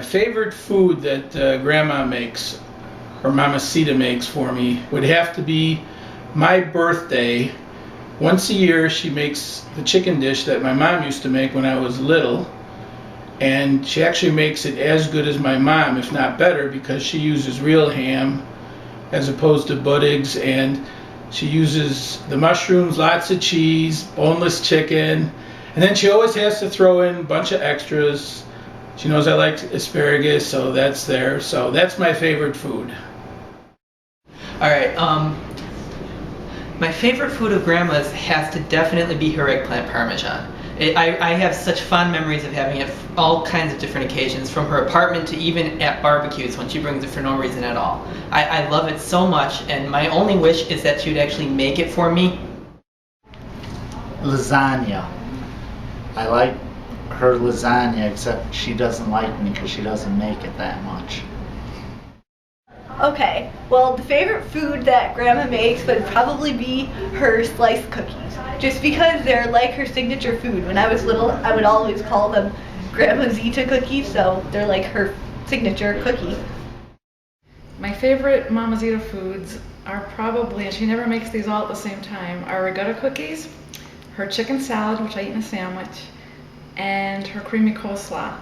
favorite food that Grandma makes, or Mamacita makes for me, would have to be my birthday. Once a year she makes the chicken dish that my mom used to make when I was little, and she actually makes it as good as my mom, if not better, because she uses real ham as opposed to buttons, and she uses the mushrooms, lots of cheese, boneless chicken, and then she always has to throw in a bunch of extras. She knows I like asparagus, so that's there. So that's my favorite food. All right, my favorite food of Grandma's has to definitely be her eggplant parmesan. I have such fond memories of having it for all kinds of different occasions, from her apartment to even at barbecues when she brings it for no reason at all. I love it so much, and my only wish is that she would actually make it for me. Lasagna. I like her lasagna, except she doesn't like me because she doesn't make it that much. Okay, well, the favorite food that Grandma makes would probably be her sliced cookies, just because they're like her signature food. When I was little, I would always call them Grandma Zita cookies, so they're like her signature cookie. My favorite Mama Zita foods are probably, and she never makes these all at the same time, are ricotta cookies, her chicken salad, which I eat in a sandwich, and her creamy coleslaw.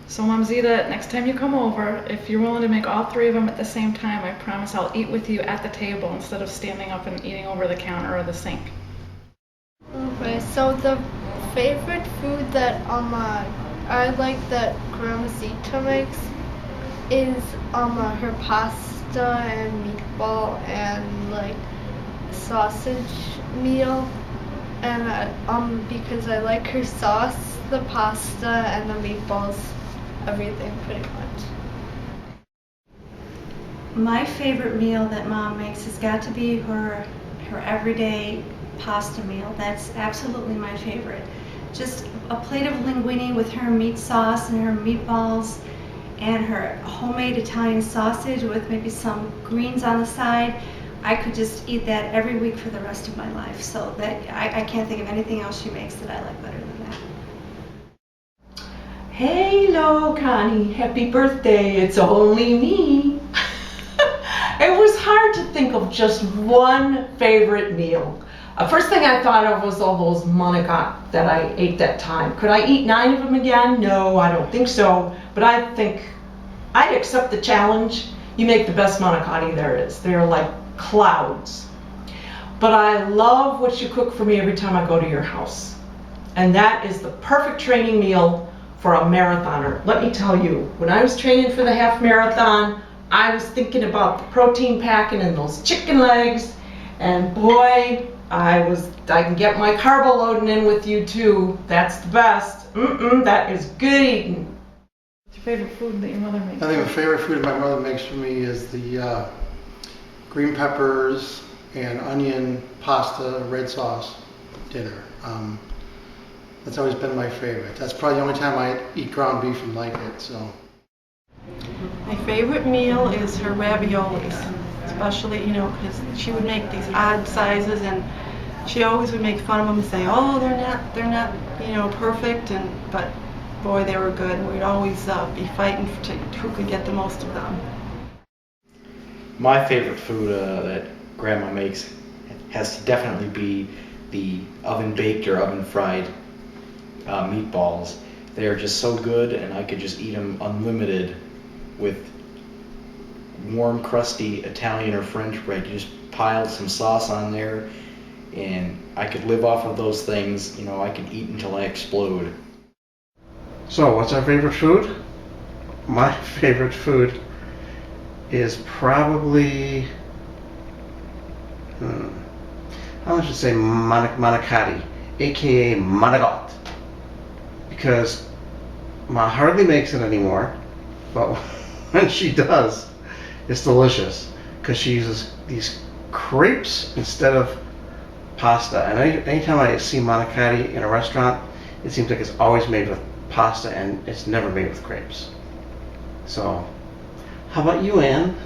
So Mama Zita, next time you come over, if you're willing to make all three of them at the same time, I promise I'll eat with you at the table instead of standing up and eating over the counter or the sink. Okay, so the favorite food that I like that Grandma Zita makes is her pasta and meatball and like sausage meal, and because I like her sauce, the pasta and the meatballs, everything pretty much. My favorite meal that Mom makes has got to be her everyday pasta meal. That's absolutely my favorite. Just a plate of linguine with her meat sauce and her meatballs and her homemade Italian sausage with maybe some greens on the side. I could just eat that every week for the rest of my life. So that I can't think of anything else she makes that I like better than that. Hello, Connie. Happy birthday. It's only me. It was hard to think of just one favorite meal. First thing I thought of was all those Manicotti that I ate that time. Could I eat 9 of them again? No, I don't think so. But I think I'd accept the challenge. You make the best Manicotti there is. They're like clouds. But I love what you cook for me every time I go to your house. And that is the perfect training meal for a marathoner. Let me tell you, when I was training for the half marathon, I was thinking about the protein packing and those chicken legs, and boy, I can get my carbo-loading in with you too. That's the best. That is good eating. What's your favorite food that your mother makes? I think the favorite food my mother makes for me is the green peppers and onion pasta red sauce dinner. That's always been my favorite. That's probably the only time I eat ground beef and like it. So. My favorite meal is her raviolis, especially, because she would make these odd sizes, and she always would make fun of them and say, "Oh, they're not, perfect," but boy, they were good. We'd always be fighting to who could get the most of them. My favorite food that Grandma makes has to definitely be the oven-baked or oven-fried meatballs. They are just so good, and I could just eat them unlimited with warm, crusty Italian or French bread. You just pile some sauce on there, and I could live off of those things. I could eat until I explode. So, what's our favorite food? My favorite food is probably, I should say Manicotti, aka Manicotti, because Ma hardly makes it anymore, but when she does, it's delicious because she uses these crepes instead of pasta. And anytime I see Manicotti in a restaurant, it seems like it's always made with pasta and it's never made with crepes. So, how about you, Ann?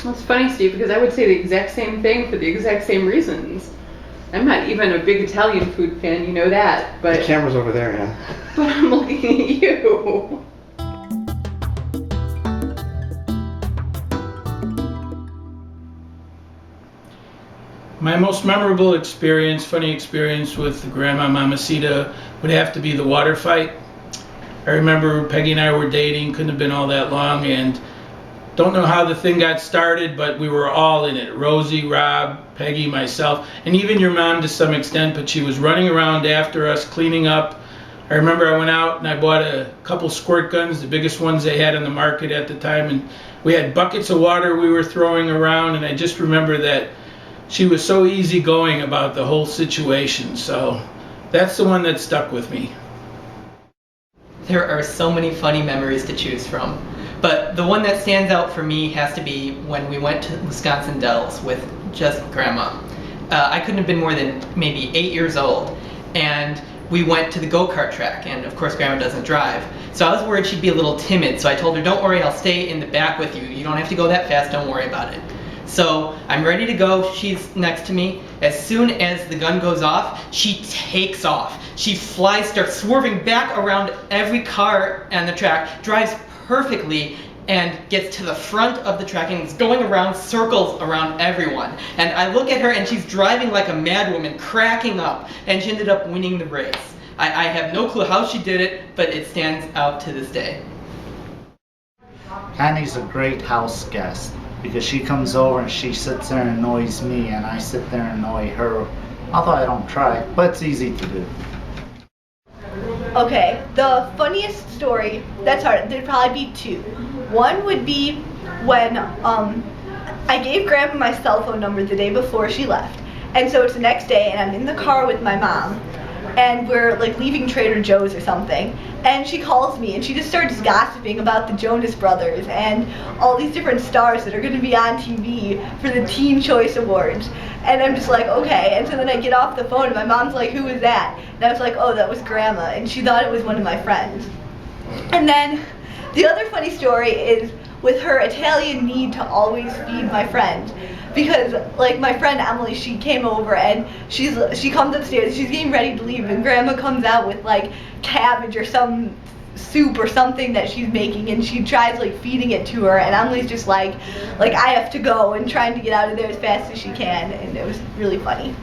Well, it's funny, Steve, because I would say the exact same thing for the exact same reasons. I'm not even a big Italian food fan, you know that, but... The camera's over there, Ann. But I'm looking at you. My most memorable experience, funny experience with Grandma Mamacita would have to be the water fight. I remember Peggy and I were dating, couldn't have been all that long, and don't know how the thing got started, but we were all in it. Rosie, Rob, Peggy, myself, and even your mom to some extent, but she was running around after us, cleaning up. I remember I went out and I bought a couple squirt guns, the biggest ones they had on the market at the time, and we had buckets of water we were throwing around, and I just remember that she was so easygoing about the whole situation. So that's the one that stuck with me. There are so many funny memories to choose from, but the one that stands out for me has to be when we went to Wisconsin Dells with just Grandma. I couldn't have been more than maybe 8 years old, and we went to the go-kart track, and of course Grandma doesn't drive. So I was worried she'd be a little timid, so I told her, don't worry, I'll stay in the back with you. You don't have to go that fast, don't worry about it. So I'm ready to go, she's next to me. As soon as the gun goes off, she takes off. She flies, starts swerving back around every car on the track, drives perfectly, and gets to the front of the track and is going around circles around everyone. And I look at her and she's driving like a madwoman, cracking up, and she ended up winning the race. I have no clue how she did it, but it stands out to this day. Connie's a great house guest because she comes over and she sits there and annoys me, and I sit there and annoy her, although I don't try, but it's easy to do. Okay, the funniest story, that's hard, there'd probably be two. One would be when I gave Grandma my cell phone number the day before she left. And so it's the next day and I'm in the car with my mom and we're like leaving Trader Joe's or something, and she calls me and she just starts gossiping about the Jonas Brothers and all these different stars that are going to be on TV for the Teen Choice Awards. And I'm just like, okay. And so then I get off the phone and my mom's like, who was that? And I was like, oh, that was Grandma, and she thought it was one of my friends. And then the other funny story is with her Italian need to always feed my friend. Because like my friend Emily, she came over and she comes upstairs, she's getting ready to leave, and Grandma comes out with like cabbage or some soup or something that she's making, and she tries like feeding it to her, and Emily's just like I have to go, and trying to get out of there as fast as she can, and it was really funny.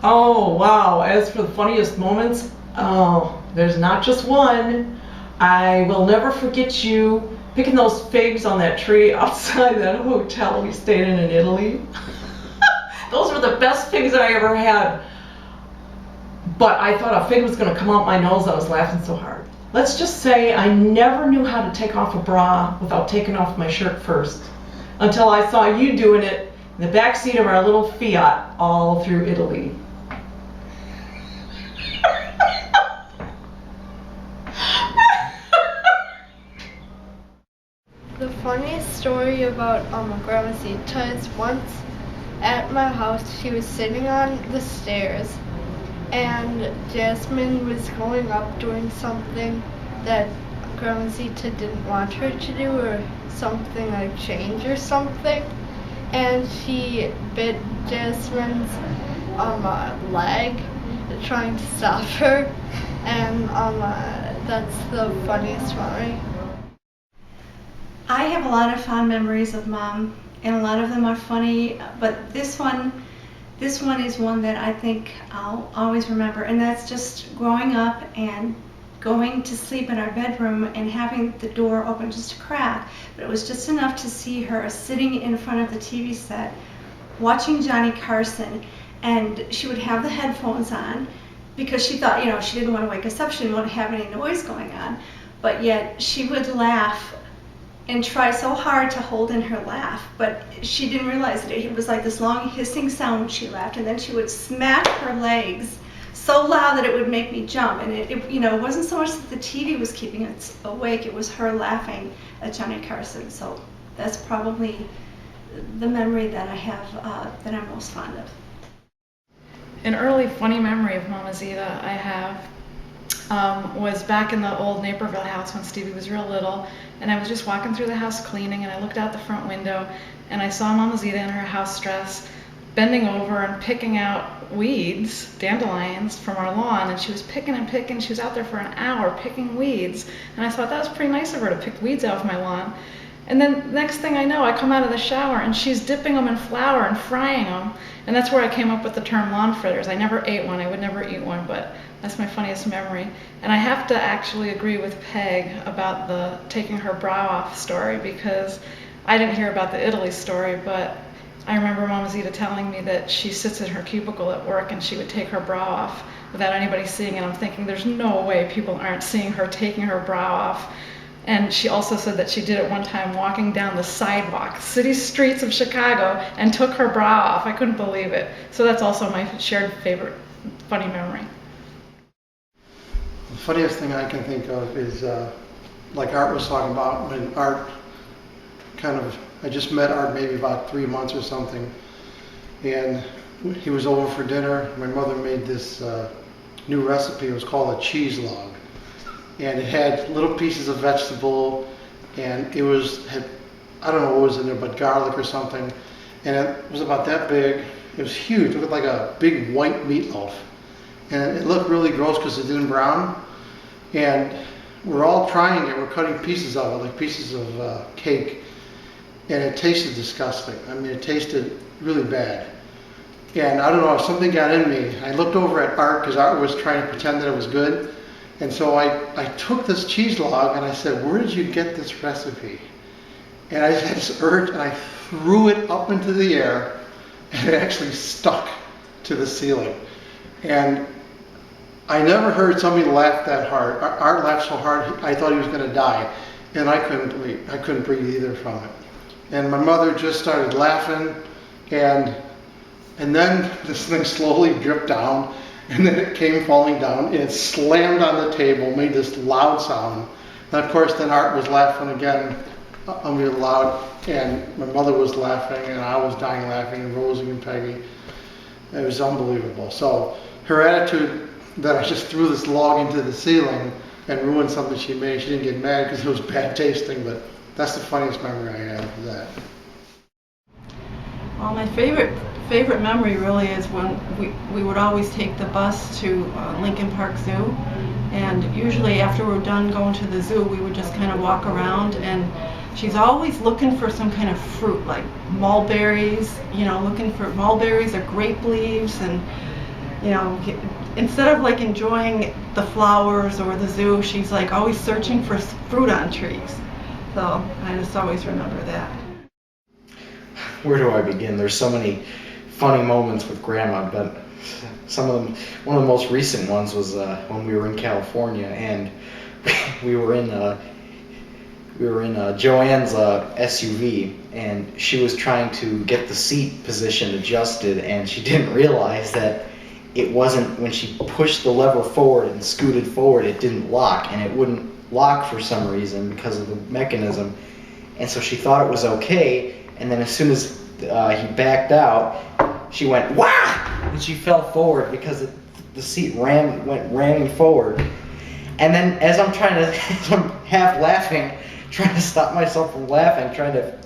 Oh wow, as for the funniest moments, there's not just one. I will never forget you picking those figs on that tree outside that hotel we stayed in Italy. Those were the best figs I ever had. But I thought a fig was going to come out my nose. I was laughing so hard. Let's just say I never knew how to take off a bra without taking off my shirt first, until I saw you doing it in the back seat of our little Fiat all through Italy. The funniest story about Grandma Zita is once at my house, she was sitting on the stairs and Jasmine was going up doing something that Grandma Zita didn't want her to do, or something like change or something, and she bit Jasmine's leg trying to stop her, and that's the funniest memory. I have a lot of fond memories of Mom, and a lot of them are funny, but this one is one that I think I'll always remember, and that's just growing up and going to sleep in our bedroom and having the door open just a crack, but it was just enough to see her sitting in front of the TV set watching Johnny Carson, and she would have the headphones on because she thought, she didn't want to wake us up, she didn't want to have any noise going on, but yet she would laugh and try so hard to hold in her laugh, but she didn't realize that it was like this long hissing sound when she laughed, and then she would smack her legs so loud that it would make me jump, and it wasn't so much that the TV was keeping us awake, it was her laughing at Johnny Carson. So that's probably the memory that I have that I'm most fond of. An early funny memory of Mama Zita I have was back in the old Naperville house when Stevie was real little, and I was just walking through the house cleaning, and I looked out the front window and I saw Mama Zita in her house dress bending over and picking out weeds, dandelions, from our lawn, and she was picking and picking. She was out there for an hour picking weeds, and I thought that was pretty nice of her to pick weeds out of my lawn. And then next thing I know, I come out of the shower and she's dipping them in flour and frying them. And that's where I came up with the term lawn fritters. I never ate one, I would never eat one, but that's my funniest memory. And I have to actually agree with Peg about the taking her bra off story, because I didn't hear about the Italy story, but I remember Mama Zita telling me that she sits in her cubicle at work and she would take her bra off without anybody seeing it. I'm thinking there's no way people aren't seeing her taking her bra off. And she also said that she did it one time walking down the sidewalk, city streets of Chicago, and took her bra off. I couldn't believe it. So that's also my shared favorite funny memory. The funniest thing I can think of is, like Art was talking about, when Art I just met Art maybe about 3 months or something, and he was over for dinner. My mother made this new recipe. It was called a cheese log. And it had little pieces of vegetable, and it had I don't know what was in there, but garlic or something. And it was about that big. It was huge. It looked like a big white meatloaf. And it looked really gross because it didn't brown. And we're all trying it. We're cutting pieces of it, like pieces of cake. And it tasted disgusting. I mean, it tasted really bad. And I don't know if something got in me. I looked over at Art because Art was trying to pretend that it was good. And so I took this cheese log and I said, "Where did you get this recipe?" And I had this urge and I threw it up into the air, and it actually stuck to the ceiling. And I never heard somebody laugh that hard. Art laughed so hard I thought he was going to die, and I couldn't breathe either from it. And my mother just started laughing, and then this thing slowly dripped down. And then it came falling down, and it slammed on the table, made this loud sound. And of course, then Art was laughing again, really loud, and my mother was laughing, and I was dying laughing, and Rosie and Peggy. It was unbelievable. So her attitude that I just threw this log into the ceiling and ruined something she made, she didn't get mad because it was bad tasting, but that's the funniest memory I have of that. Well, my favorite memory really is when we would always take the bus to Lincoln Park Zoo, and usually after we're done going to the zoo, we would just kind of walk around, and she's always looking for some kind of fruit, like mulberries, looking for mulberries or grape leaves, and instead of like enjoying the flowers or the zoo, she's like always searching for fruit on trees. So I just always remember that. Where do I begin? There's so many funny moments with Grandma, but some of them, one of the most recent ones was when we were in California, and we were in Joanne's SUV, and she was trying to get the seat position adjusted, and she didn't realize that it wasn't, when she pushed the lever forward and scooted forward, it didn't lock, and it wouldn't lock for some reason because of the mechanism, and so she thought it was okay. And then as soon as he backed out, she went, "Wah!" and she fell forward because the seat went ramming forward. And then as I'm half laughing, trying to stop myself from laughing, trying to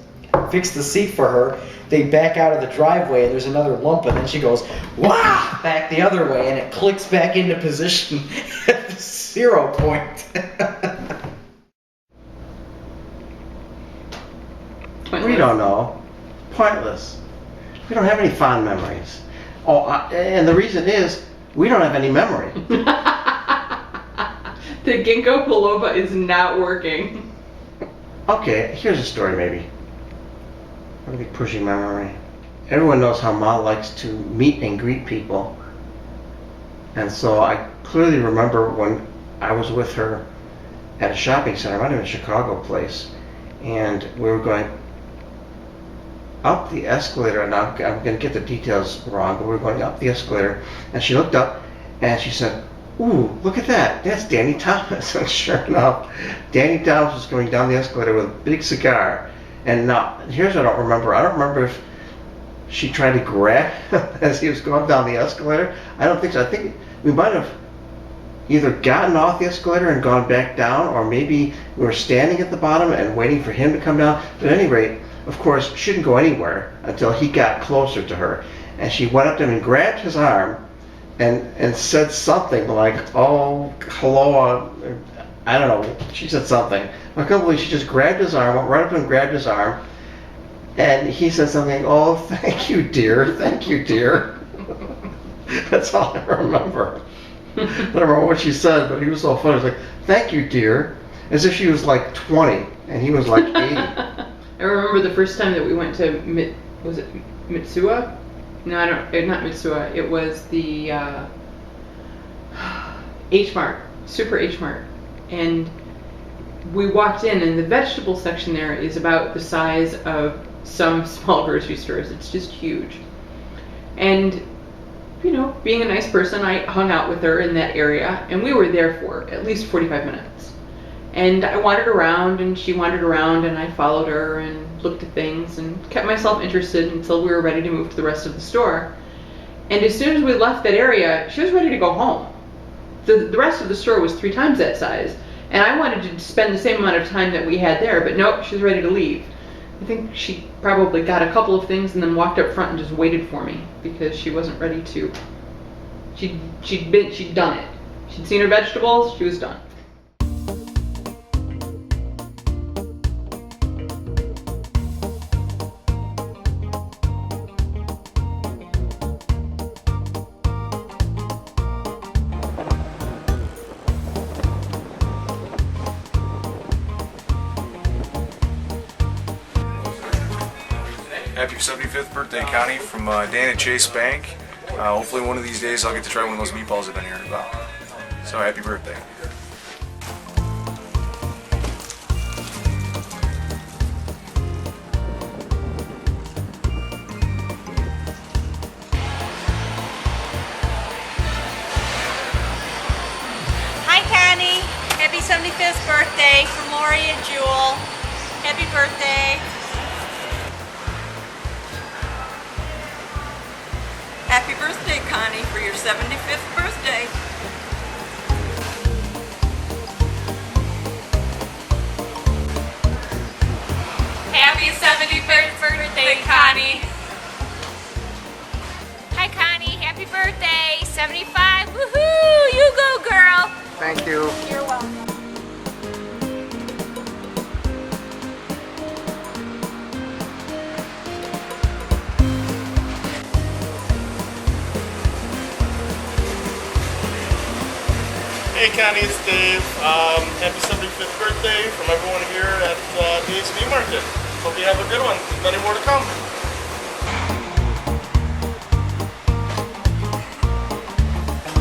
fix the seat for her, they back out of the driveway and there's another lump, and then she goes, "Wah!" back the other way, and it clicks back into position at the 0 point. We don't know. Pointless. We don't have any fond memories. And the reason is, we don't have any memory. The ginkgo biloba is not working. Okay, here's a story maybe. I'm gonna be pushing my memory. Everyone knows how Ma likes to meet and greet people. And so I clearly remember when I was with her at a shopping center, might have been a Chicago place, and we were going up the escalator, and I'm going to get the details wrong, but we were going up the escalator, and she looked up and she said, "Ooh, look at that, that's Danny Thomas." And sure enough, Danny Thomas was going down the escalator with a big cigar. And now, here's what I don't remember. I don't remember if she tried to grab as he was going down the escalator. I don't think so. I think we might have either gotten off the escalator and gone back down, or maybe we were standing at the bottom and waiting for him to come down. But at any rate, of course, she didn't go anywhere until he got closer to her. And she went up to him and grabbed his arm and said something like, "Oh, hello, I don't know, she said something. A couple weeks, she just grabbed his arm, went right up and grabbed his arm, and he said something, oh, thank you, dear, thank you, dear. That's all I remember. I don't remember what she said, but he was so funny. He was like, thank you, dear. As if she was like 20 and he was like 80. I remember the first time that we went to was it Mitsuwa? No, not Mitsuwa. It was the H Mart, Super H Mart, and we walked in, and the vegetable section there is about the size of some small grocery stores. It's just huge, and you know, being a nice person, I hung out with her in that area, and we were there for at least 45 minutes. And I wandered around, and she wandered around, and I followed her and looked at things and kept myself interested until we were ready to move to the rest of the store. And as soon as we left that area, she was ready to go home. The rest of the store was 3 times that size, and I wanted to spend the same amount of time that we had there, but nope, she was ready to leave. I think she probably got a couple of things and then walked up front and just waited for me because she wasn't ready to. She'd done it. She'd seen her vegetables, she was done. Happy 75th birthday, Connie, from Dan at Chase Bank. Hopefully one of these days I'll get to try one of those meatballs I've been hearing about. So happy birthday. Hi, Connie. Happy 75th birthday from Lori and Jewel. Happy birthday. Happy birthday, Connie, for your 75th birthday. Happy 75th birthday, Connie. Hi, Connie. Happy birthday. 75. Woohoo! You go, girl. Thank you. You're welcome. Hey Connie, it's Dave. Happy 75th birthday from everyone here at Dave's Meat Market. Hope you have a good one. There's many more to come.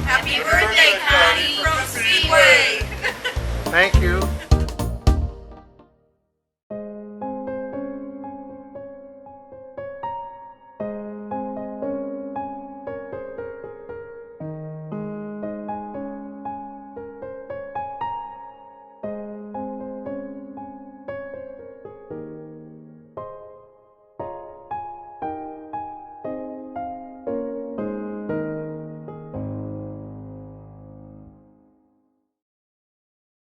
Happy birthday, Connie, from Speedway. Thank you.